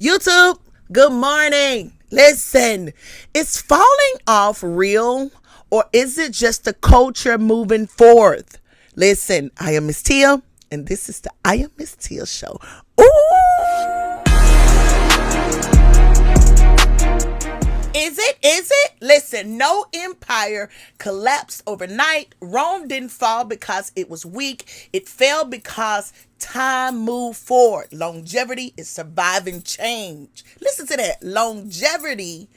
YouTube, good morning. Listen, is falling off real or is it just the culture moving forth? Listen, I am MzTia and this is the I am MzTia show. Ooh! Is it? Is it? Listen, no empire collapsed overnight. Rome didn't fall because it was weak. It fell because time moved forward. Longevity is surviving change. Listen to that. Longevity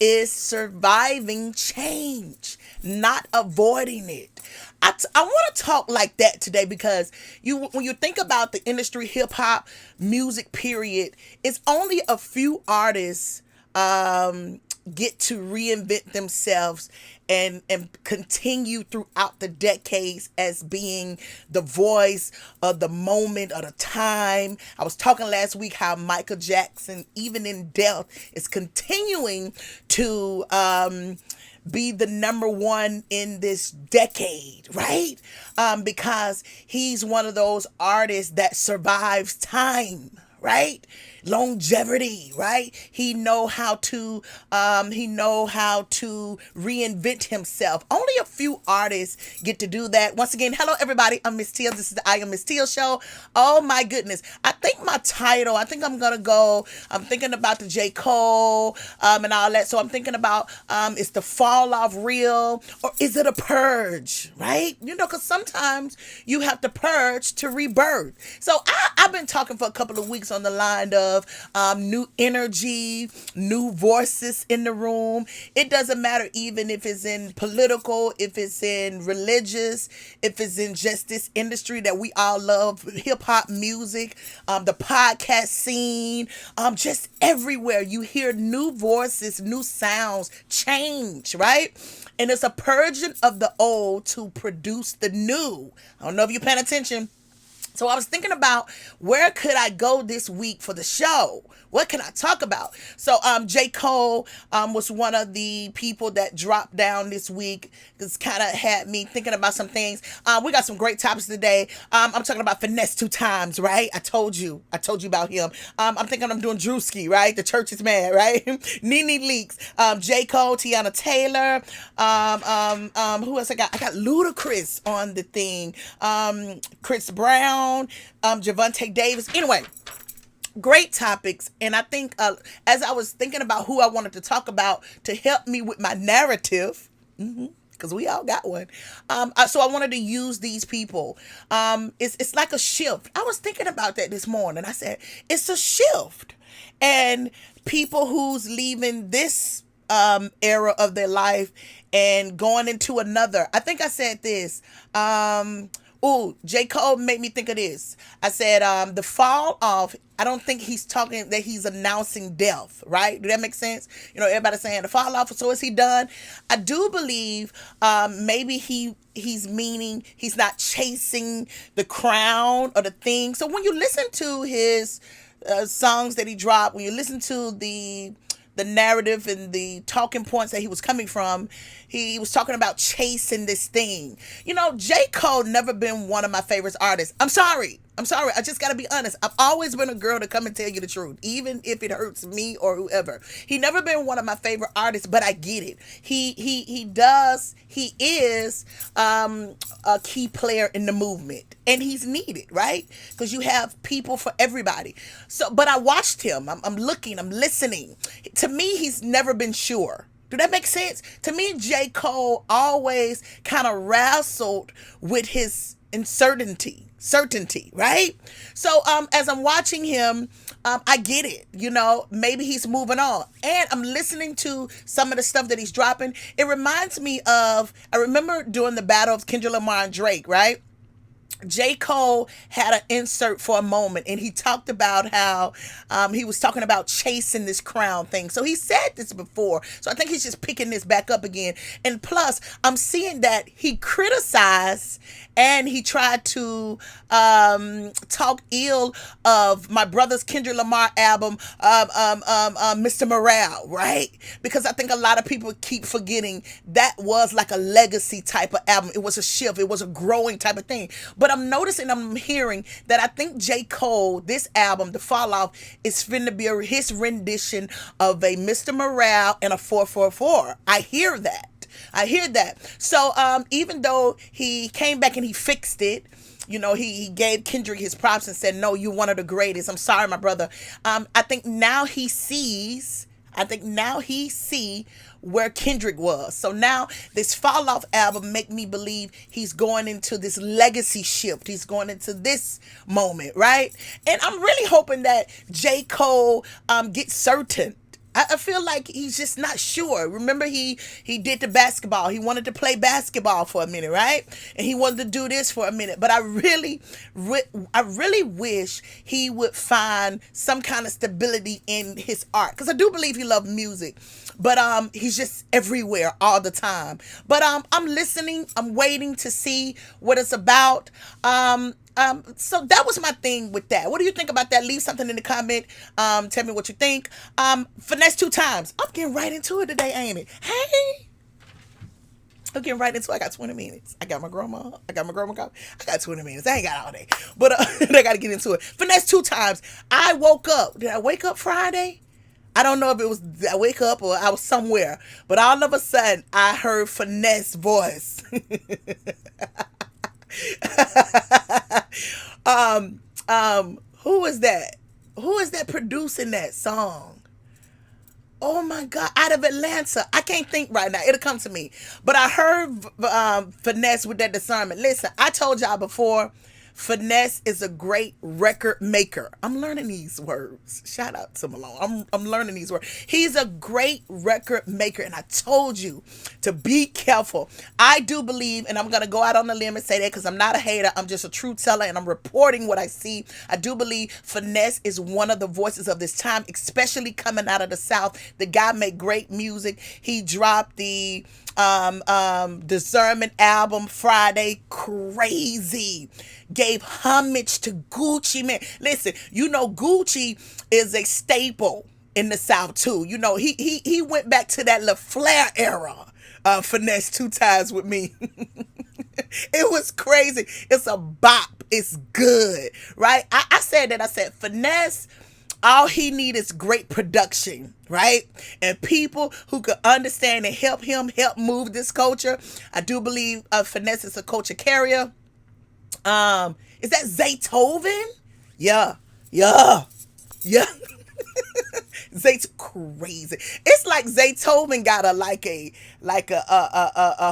is surviving change, not avoiding it. I want to talk like that today because when you think about the industry, hip hop music period, it's only a few artists get to reinvent themselves and continue throughout the decades as being the voice of the moment of the time. I was talking last week how Michael Jackson, even in death, is continuing to be the number one in this decade, right? Because he's one of those artists that survives time, right? Longevity, right? He know how to reinvent himself. Only a few artists get to do that. Once again, hello everybody, I'm MzTia. This is the I am MzTia show. Oh my goodness, I think my title, I'm thinking about the J. Cole and all that. So I'm thinking about is the fall off real or is it a purge, right? Because sometimes you have to purge to rebirth. So I've been talking for a couple of weeks on the line of new energy, new voices in the room. It doesn't matter even if it's in political, if it's in religious, if it's in just this industry that we all love, hip hop music, the podcast scene, just everywhere you hear new voices, new sounds, change, right? And it's a purging of the old to produce the new. I don't know if you're paying attention. So I was thinking about where could I go this week for the show? What can I talk about? So J. Cole was one of the people that dropped down this week. It's kind of had me thinking about some things. We got some great topics today. I'm talking about Finesse 2 Times, right? I told you about him. I'm thinking I'm doing Drewski, right? The Church is Mad, right? Nene Leaks, J. Cole, Tiana Taylor. Who else I got? I got Ludacris on the thing. Chris Brown, Javante Davis. Anyway, great topics. And I think as I was thinking about who I wanted to talk about to help me with my narrative, because we all got one. So I wanted to use these people. It's like a shift. I was thinking about that this morning. I said, it's a shift. And people who's leaving this era of their life and going into another. I think I said this. J. Cole made me think of this. I said, the fall off, I don't think he's talking that he's announcing death, right? Do that make sense? Everybody's saying the fall off, so is he done? I do believe maybe he's meaning he's not chasing the crown or the thing. So when you listen to his songs that he dropped, when you listen to the narrative and the talking points that he was coming from, he was talking about chasing this thing. J. Cole never been one of my favorite artists. I'm sorry. I just got to be honest. I've always been a girl to come and tell you the truth, even if it hurts me or whoever. He never been one of my favorite artists, but I get it. He is a key player in the movement, and he's needed, right? Because you have people for everybody. So, but I watched him. I'm looking. I'm listening. To me, he's never been sure. Do that make sense? To me, J. Cole always kind of wrestled with his certainty, right? So as I'm watching him, I get it. Maybe he's moving on. And I'm listening to some of the stuff that he's dropping. It reminds me of, I remember during the battle of Kendrick Lamar and Drake, right? J. Cole had an insert for a moment and he talked about how he was talking about chasing this crown thing. So he said this before. So I think he's just picking this back up again. And plus, I'm seeing that he criticized and he tried to talk ill of my brother's Kendrick Lamar album, Mr. Morale, right? Because I think a lot of people keep forgetting that was like a legacy type of album. It was a shift. It was a growing type of thing. But But I'm noticing, I'm hearing that I think J. Cole, this album, The Fall Off, is finna be his rendition of a Mr. Morale and a 444. I hear that. I hear that. So even though he came back and he fixed it, you know, he gave Kendrick his props and said, no, you're one of the greatest. I'm sorry, my brother. I think now he sees. I think now he see where Kendrick was. So now this Fall Off album make me believe he's going into this legacy shift. He's going into this moment, right? And I'm really hoping that J. Cole gets certain. I feel like he's just not sure. Remember, he did the basketball. He wanted to play basketball for a minute, right? And he wanted to do this for a minute. But I really wish he would find some kind of stability in his art, because I do believe he loves music. But he's just everywhere all the time. But I'm listening. I'm waiting to see what it's about. So that was my thing with that. What do you think about that? Leave something in the comment. Tell me what you think. Finesse 2 times. I'm getting right into it today, ain't it? Hey, I'm getting right into it. I got 20 minutes. I got my grandma. I got I got 20 minutes. I ain't got all day. But I got to get into it. Finesse 2 times. I woke up. Did I wake up Friday? I don't know if it was I wake up or I was somewhere. But all of a sudden, I heard Finesse voice. Who is that? Who is that producing that song? Oh my God, out of Atlanta. I can't think right now. It'll come to me. But I heard Finesse with that discernment. Listen, I told y'all before, Finesse is a great record maker. I'm learning these words. Shout out to Malone. I'm learning these words. He's a great record maker, and I told you to be careful. I do believe, and I'm going to go out on the limb and say that because I'm not a hater. I'm just a truth teller, and I'm reporting what I see. I do believe Finesse is one of the voices of this time, especially coming out of the South. The guy made great music. He dropped the Discernment album Friday. Crazy. Gave homage to Gucci, man. Listen, you know Gucci is a staple in the South too. You know, he went back to that LaFleur era. Finesse 2 times with me. It was crazy. It's a bop. It's good, right? I said that. I said Finesse, all he need is great production, right? And people who could understand and help him help move this culture. I do believe Finesse is a culture carrier. Is that Zaytoven? Yeah. Zayt crazy. It's like Zaytoven got a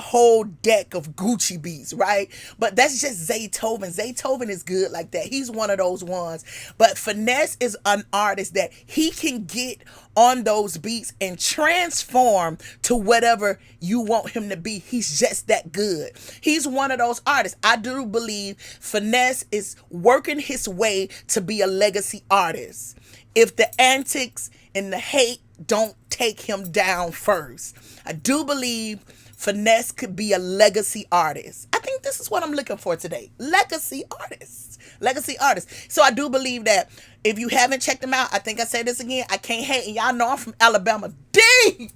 whole deck of Gucci beats, right? But that's just Zaytoven. Zaytoven is good like that. He's one of those ones. But Finesse is an artist that he can get on those beats and transform to whatever you want him to be. He's just that good. He's one of those artists. I do believe Finesse is working his way to be a legacy artist. If the antics and the hate don't take him down first, I do believe Finesse could be a legacy artist. I think this is what I'm looking for today. Legacy artists. Legacy artists. So I do believe that if you haven't checked them out, I think I say this again, I can't hate. And y'all know I'm from Alabama. Deep.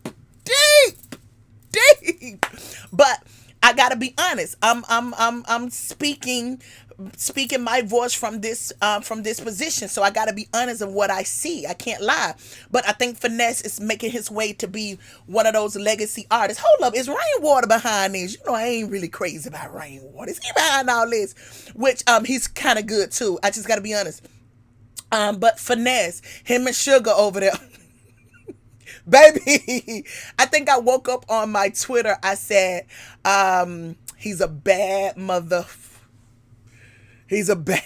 But I gotta be honest. I'm speaking my voice from this position, so I gotta be honest of what I see. I can't lie. But I think Finesse is making his way to be one of those legacy artists. Hold up, is Rainwater behind this? You know I ain't really crazy about Rainwater. Is he behind all this? Which he's kind of good too. I just gotta be honest. But Finesse, him and Sugar over there. Baby, I think I woke up on my Twitter. I said, he's a bad mother. He's a bad.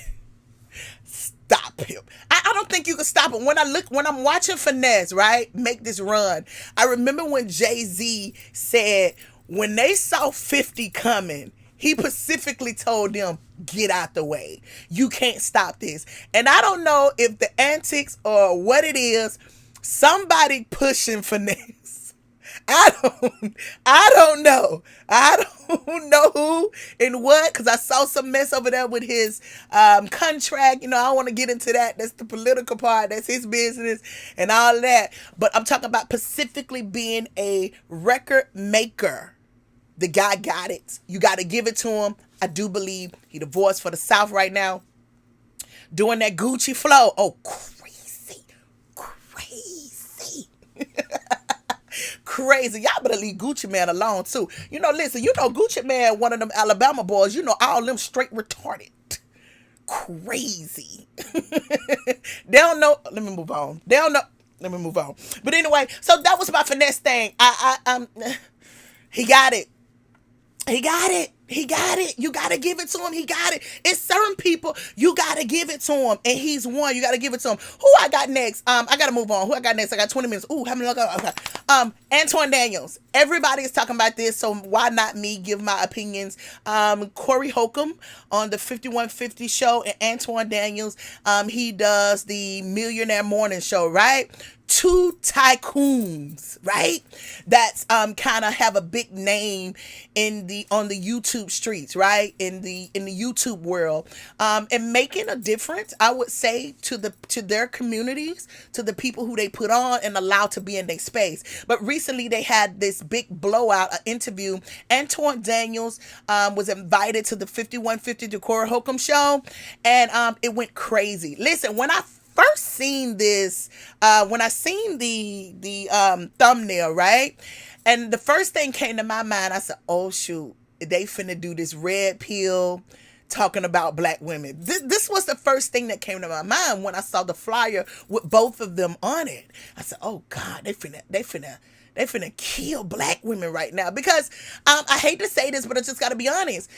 Stop him. I don't think you can stop him. When I'm watching Finesse, right, make this run, I remember when Jay-Z said, when they saw 50 coming, he specifically told them, get out the way. You can't stop this. And I don't know if the antics or what it is, somebody pushing Finesse. I don't know. I don't know who and what, because I saw some mess over there with his contract. You know, I don't want to get into that. That's the political part. That's his business and all of that. But I'm talking about specifically being a record maker. The guy got it. You got to give it to him. I do believe he divorced for the South right now, doing that Gucci flow. Oh, crazy, crazy, crazy. Y'all better leave Gucci Man alone too. Listen, Gucci Man, one of them Alabama boys. All them straight retarded. Crazy. They don't know. Let me move on. They don't know. Let me move on. But anyway, so that was my finesse thing. He got it. He got it. He got it. You gotta give it to him. He got it. It's certain people you gotta give it to him, and he's one. You gotta give it to him. Who I got next? I gotta move on. Who I got next? I got 20 minutes. Ooh, how many? Okay. Antoine Daniels. Everybody is talking about this, so why not me give my opinions? Corey Holcomb on the 5150 show, and Antoine Daniels. He does the Millionaire Morning Show, right? Two tycoons, right? That's kind of have a big name on the YouTube streets, right? In the YouTube world, and making a difference, I would say, to their communities, to the people who they put on and allow to be in their space. But recently they had this big blowout, an interview. Antoine Daniels was invited to the 5150 to Corey Holcomb show, and it went crazy. Listen, when I first seen this, when I seen the thumbnail, right, and the first thing came to my mind, I said, oh shoot, they finna do this red pill talking about black women. This was the first thing that came to my mind when I saw the flyer with both of them on it. I said, oh God, they finna kill black women right now. Because I hate to say this, but I just gotta be honest.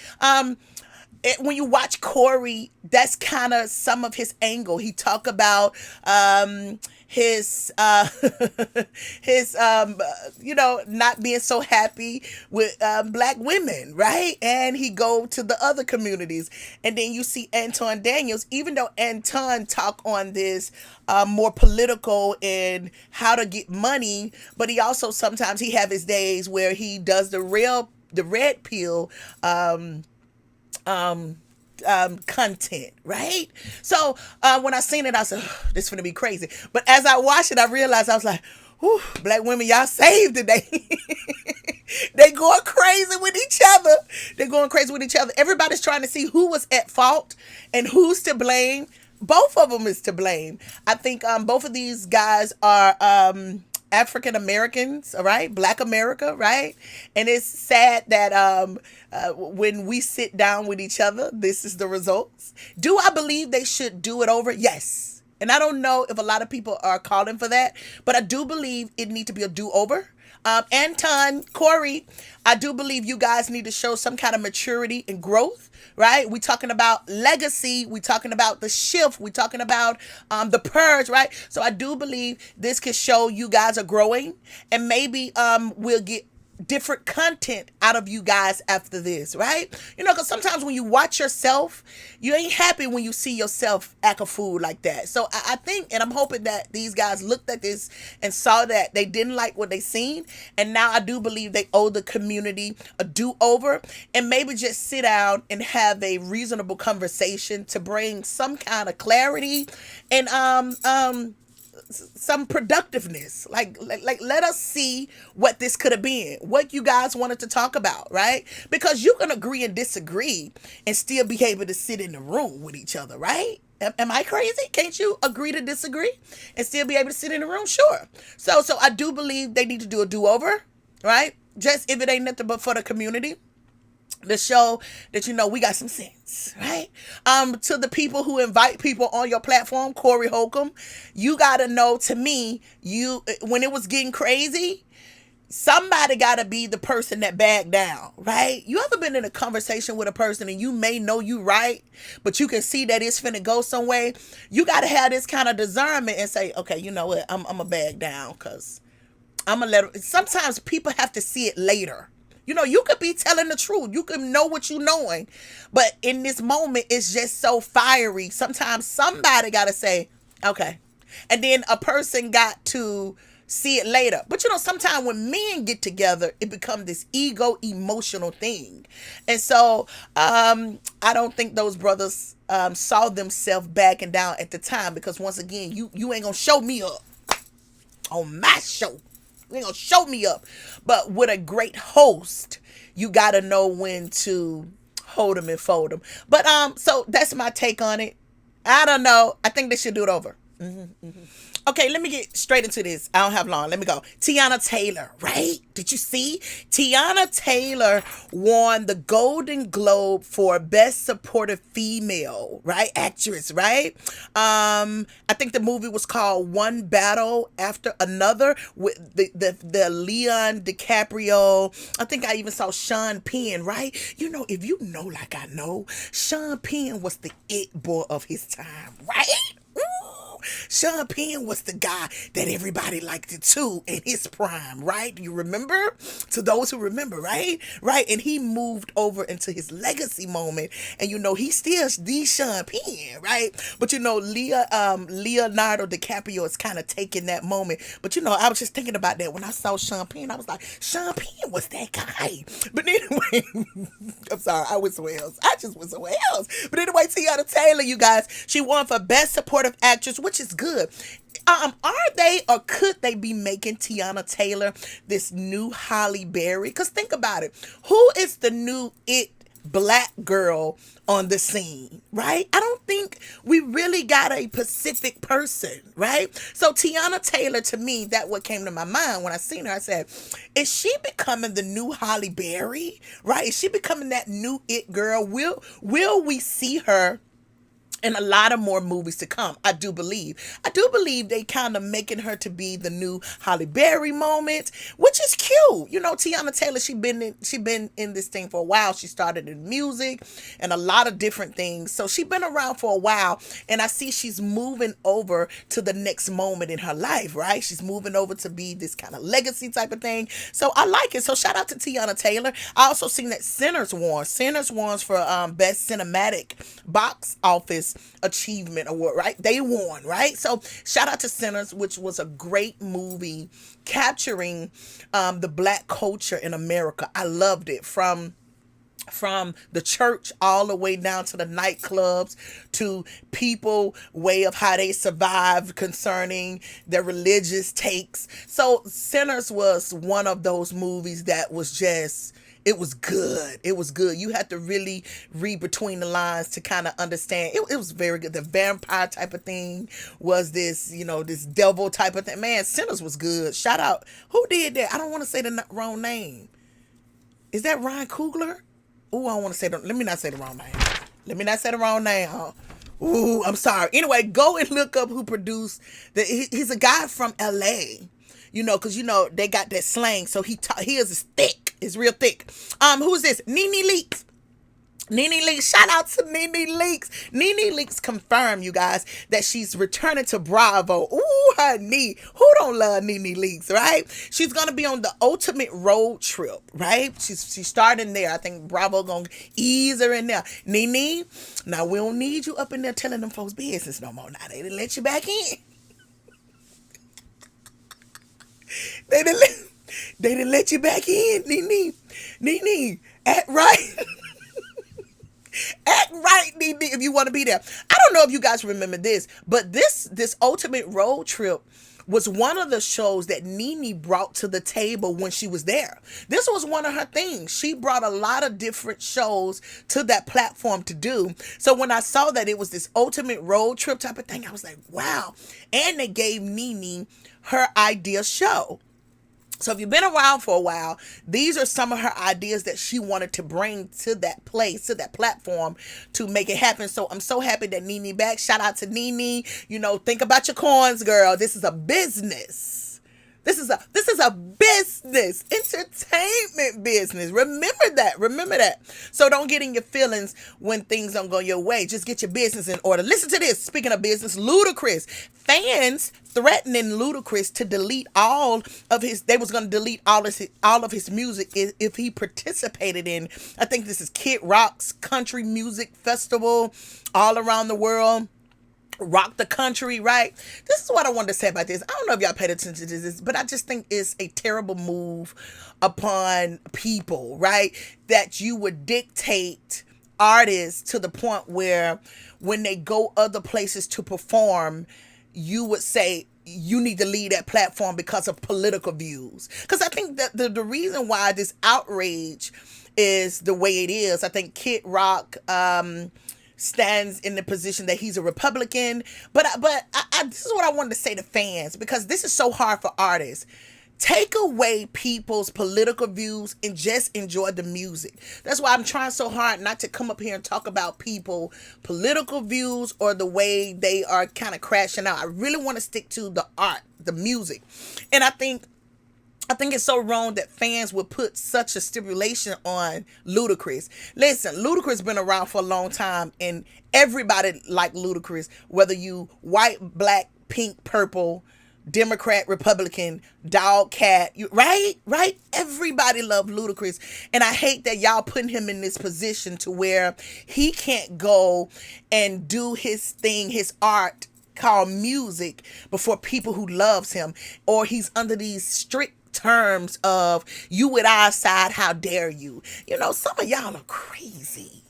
When you watch Corey, that's kind of some of his angle. He talk about his his not being so happy with black women, right? And he go to the other communities, and then you see Antoine Daniels. Even though Anton talk on this more political and how to get money, but he also sometimes he have his days where he does the red pill content, right? So when I seen it, I said, this is gonna be crazy. But as I watched it, I realized, I was like, whew, black women, y'all saved today. They going crazy with each other. They're going crazy with each other. Everybody's trying to see who was at fault and who's to blame. Both of them is to blame. I think both of these guys are African Americans, all right, Black America, right? And it's sad that when we sit down with each other, this is the results. Do I believe they should do it over? Yes. And I don't know if a lot of people are calling for that, but I do believe it need to be a do-over. Anton, Corey, I do believe you guys need to show some kind of maturity and growth, right? We talking about legacy. We talking about the shift. We talking about the purge, right? So I do believe this could show you guys are growing, and maybe we'll get different content out of you guys after this, right? Because sometimes when you watch yourself, you ain't happy when you see yourself act a fool like that. So I think, and I'm hoping that these guys looked at this and saw that they didn't like what they seen, and now I do believe they owe the community a do-over, and maybe just sit down and have a reasonable conversation to bring some kind of clarity and some productiveness. Like let us see what this could have been, what you guys wanted to talk about, right? Because you can agree and disagree and still be able to sit in the room with each other, right? Am I crazy? Can't you agree to disagree and still be able to sit in the room? Sure. So I do believe they need to do a do-over, right? Just if it ain't nothing but for the community, to show that we got some sense, right? To the people who invite people on your platform, Corey Holcomb, you gotta know, to me, when it was getting crazy, somebody gotta be the person that backed down, right? You ever been in a conversation with a person and you may know you right, but you can see that it's finna go some way? You gotta have this kind of discernment and say, okay, you know what, I'm gonna back down, because I'm gonna let. Sometimes people have to see it later. You could be telling the truth. You could know what you're knowing. But in this moment, it's just so fiery. Sometimes somebody got to say, okay. And then a person got to see it later. But sometimes when men get together, it becomes this ego emotional thing. And so I don't think those brothers saw themselves backing down at the time, because once again, you ain't going to show me up on my show. You ain't gonna show me up. But with a great host, you gotta know when to hold them and fold them. But so that's my take on it. I don't know. I think they should do it over. Okay, let me get straight into this. I don't have long. Let me go. Tiana Taylor, right? Did you see? Tiana Taylor won the Golden Globe for Best Supportive Female, right? Actress, right? I think the movie was called One Battle After Another with the Leon DiCaprio. I think I even saw Sean Penn, right? You know, if you know like I know, Sean Penn was the it boy of his time, right? Sean Penn was the guy that everybody liked it too in his prime, right? You remember? To those who remember, right? Right. And he moved over into his legacy moment. And you know, he's still the Sean Penn, right? But you know, Leonardo DiCaprio is kind of taking that moment. But you know, I was just thinking about that when I saw Sean Penn. I was like, Sean Penn was that guy. But anyway, I'm sorry, I was somewhere else. I just was somewhere else. But anyway, Tiana Taylor, you guys, she won for Best Supportive Actress, which is good. Are they or could they be making Tiana Taylor this new Halle Berry? Because think about it. Who is the new it black girl on the scene, right? I don't think we really got a Pacific person, right? So Tiana Taylor, to me, that what came to my mind when I seen her. I said, is she becoming the new Halle Berry, right? Is she becoming that new it girl? Will we see her and a lot of more movies to come? I do believe they kind of making her to be the new Halle Berry moment, which is cute. You know, Tiana Taylor, she been in this thing for a while. She started in music and a lot of different things. So she been around for a while, and I see she's moving over to the next moment in her life, right? She's moving over to be this kind of legacy type of thing. So I like it. So shout out to Tiana Taylor. I also seen that Sinners won for Best Cinematic Box Office Achievement Award, right? They won, right? So shout out to Sinners, which was a great movie capturing the black culture in America. I loved it from the church all the way down to the nightclubs, to people way of how they survived concerning their religious takes. So Sinners was one of those movies that was just, it was good. It was good. You had to really read between the lines to kind of understand. It was very good. The vampire type of thing was this, you know, this devil type of thing. Man, Sinners was good. Shout out. Who did that? I don't want to say the wrong name. Is that Ryan Coogler? Ooh, I don't want to say let me not say the wrong name. Let me not say the wrong name, huh? Ooh, I'm sorry. Anyway, go and look up who produced he's a guy from LA. You know, because, you know, they got that slang. So his is thick. It's real thick. Who's this? Nene Leakes. Nene Leakes. Shout out to Nene Leakes. Nene Leakes confirmed, you guys, that she's returning to Bravo. Ooh, honey. Who don't love Nene Leakes, right? She's going to be on the ultimate road trip, right? She's starting there. I think Bravo going to ease her in there. Nene, now we don't need you up in there telling them folks business no more. Now they didn't let you back in. They didn't let you back in, Nene. Act right. Act right, Nene, if you want to be there. I don't know if you guys remember this, but this ultimate road trip was one of the shows that Nene brought to the table when she was there. This was one of her things. She brought a lot of different shows to that platform to do. So when I saw that it was this ultimate road trip type of thing, I was like, wow. And they gave Nene her idea show. So if you've been around for a while, these are some of her ideas that she wanted to bring to that place, to that platform, to make it happen. So I'm so happy that Nene back. Shout out to Nene. You know, think about your coins, girl. This is a business. This is a business, entertainment business. Remember that. So don't get in your feelings when things don't go your way. Just get your business in order. Listen to this. Speaking of business, Ludacris. Fans threatening Ludacris to delete they was going to delete all of his music if he participated in, I think this is Kid Rock's country music festival all around the world. Rock the country, right? This is what I wanted to say about this. I don't know if y'all paid attention to this, but I just think it's a terrible move upon people, right? That you would dictate artists to the point where when they go other places to perform, you would say you need to leave that platform because of political views. Because I think that the reason why this outrage is the way it is. I think Kid Rock stands in the position that he's a Republican. But this is what I wanted to say to fans, because this is so hard for artists. Take away people's political views and just enjoy the music. That's why I'm trying so hard not to come up here and talk about people political views or the way they are kind of crashing out. I really want to stick to the art, the music. And I think it's so wrong that fans would put such a stipulation on Ludacris. Listen, Ludacris been around for a long time, and everybody like Ludacris, whether you white, black, pink, purple, Democrat, Republican, dog, cat, right? Everybody love Ludacris, and I hate that y'all putting him in this position to where he can't go and do his thing, his art called music, before people who loves him, or he's under these strict terms of you with our side, how dare you? You know, some of y'all are crazy.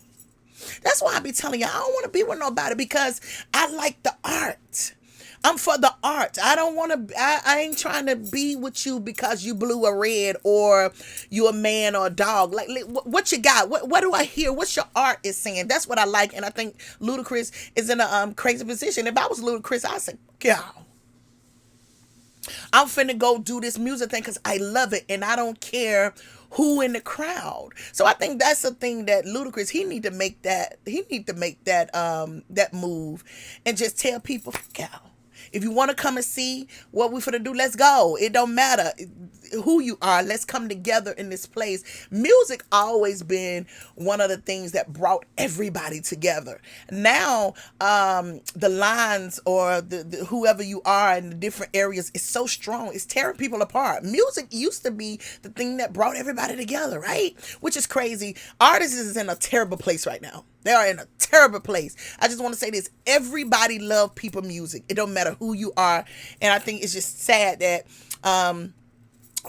That's why I be telling y'all I don't want to be with nobody, because I like the art. I'm for the art. I don't want to, I ain't trying to be with you because you blue or red, or you a man or a dog. Like, what you got? What do I hear? What's your art is saying? That's what I like. And I think Ludacris is in a crazy position. If I was Ludacris, I'd say, girl, I'm finna go do this music thing because I love it, and I don't care who in the crowd. So I think that's the thing that Ludacris, he need to make that that move, and just tell people, girl, if you want to come and see what we finna do, let's go. It don't matter who you are. Let's come together in this place. Music always been one of the things that brought everybody together. Now, the lines or the whoever you are in the different areas is so strong. It's tearing people apart. Music used to be the thing that brought everybody together, right? Which is crazy. Artists is in a terrible place right now. They are in a terrible place. I just want to say this. Everybody love people music. It don't matter who you are. And I think it's just sad that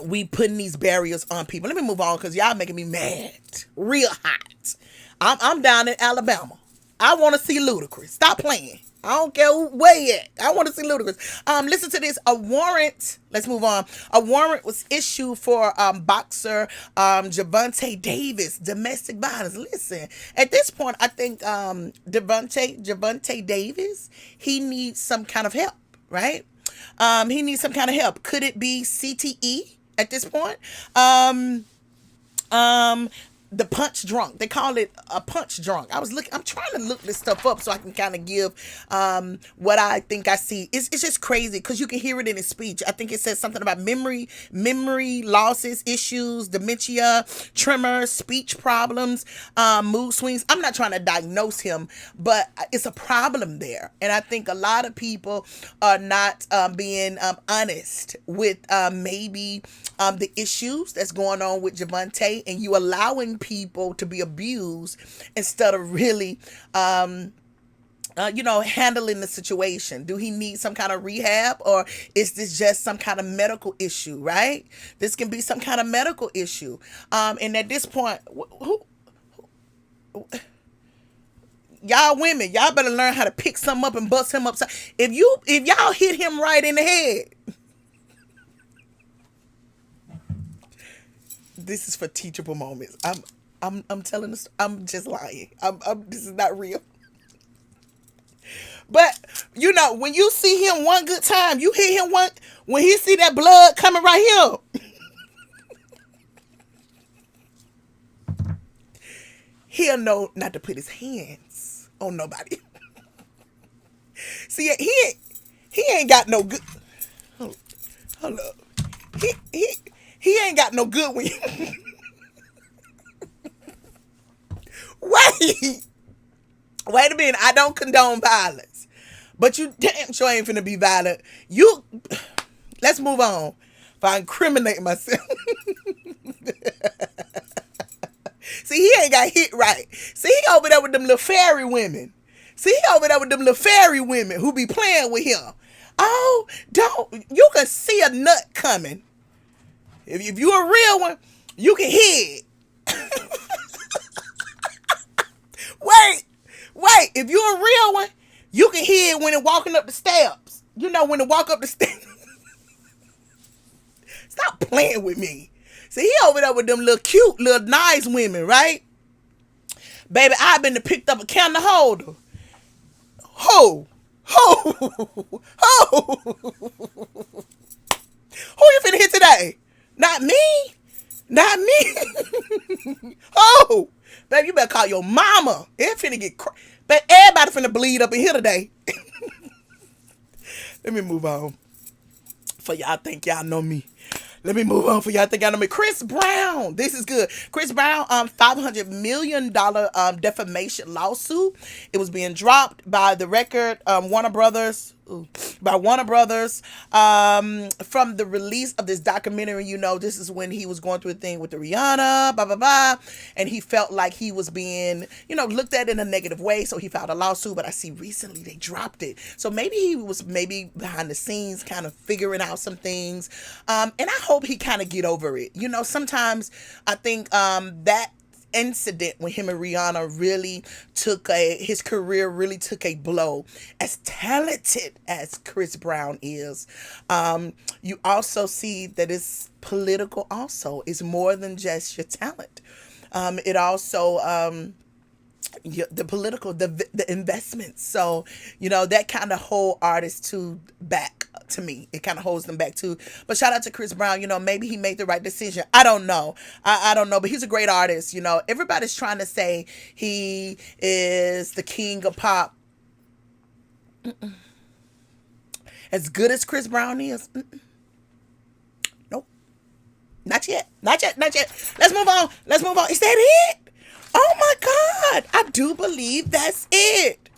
we putting these barriers on people. Let me move on, because y'all making me mad. Real hot. I'm down in Alabama. I want to see Ludacris. Stop playing. I don't care where you at. I want to see Ludacris. Listen to this. A warrant. Let's move on. A warrant was issued for boxer Gervonta Davis, domestic violence. Listen, at this point, I think Gervonta Davis, he needs some kind of help, right? He needs some kind of help. Could it be CTE at this point? The punch drunk. They call it a punch drunk. I'm trying to look this stuff up so I can kind of give what I think I see. It's just crazy because you can hear it in his speech. I think it says something about memory losses, issues, dementia, tremors, speech problems, mood swings. I'm not trying to diagnose him, but it's a problem there. And I think a lot of people are not being honest with maybe the issues that's going on with Gervonta, and you allowing people to be abused instead of really handling the situation. Do he need some kind of rehab, or is this just some kind of medical issue, right? This can be some kind of medical issue. And at this point, y'all women, y'all better learn how to pick something up and bust him upside. If y'all hit him right in the head, this is for teachable moments. I'm telling this. I'm just lying. This is not real. But when you see him one good time, you hit him one. When he see that blood coming right here, he'll know not to put his hands on nobody. See, he ain't got no good. Hold up. He ain't got no good one. Wait a minute. I don't condone violence, but you damn sure ain't finna be violent. Let's move on. If I incriminate myself. See, he ain't got hit right. See, he over there with them little fairy women. Who be playing with him. Oh, you can see a nut coming. If you a real one, you can hear it. Wait. If you're a real one, you can hear it when it walking up the steps. When it walk up the steps. Stop playing with me. See, he over there with them little cute, little nice women, right? Baby, I've been to picked up a candle holder. Ho! Ho! Ho! Who you finna hit today? Not me. Not me. Oh, baby, you better call your mama. It finna get but everybody finna bleed up in here today. Let me move on. For y'all think y'all know me. Let me move on for y'all think y'all know me. Chris Brown. This is good. Chris Brown, $500 million defamation lawsuit. It was being dropped by the record Warner Brothers. By Warner Brothers, from the release of this documentary. You know, this is when he was going through a thing with the Rihanna, blah, blah, blah, and he felt like he was being, you know, looked at in a negative way, so he filed a lawsuit, but I see recently they dropped it. So maybe he was behind the scenes kind of figuring out some things, and I hope he kind of get over it. You know, sometimes I think that incident when him and Rihanna really his career really took a blow. As talented as Chris Brown is, you also see that it's political also. It's more than just your talent. It also the political, the investments. So, you know, that kind of hold artists back to me. It kind of holds them back too. But shout out to Chris Brown. You know, maybe he made the right decision. I don't know. I don't know, but he's a great artist. You know, everybody's trying to say he is the king of pop. As good as Chris Brown is, nope. Not yet. Not yet. Not yet. Let's move on. Let's move on. Is that it? Oh my God, I do believe that's it.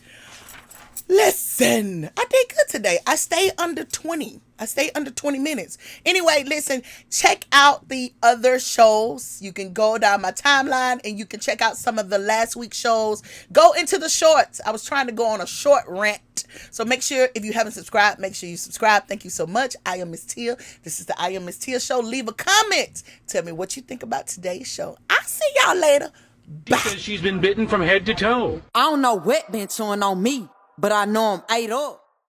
Listen, I did good today. I stayed under 20. I stayed under 20 minutes. Anyway, listen, check out the other shows. You can go down my timeline and you can check out some of the last week's shows. Go into the shorts. I was trying to go on a short rant. So make sure, if you haven't subscribed, make sure you subscribe. Thank you so much. I am MzTia. This is the I am MzTia show. Leave a comment. Tell me what you think about today's show. I'll see y'all later. She says she's been bitten from head to toe. I don't know what been chewing on me, but I know I'm ate up.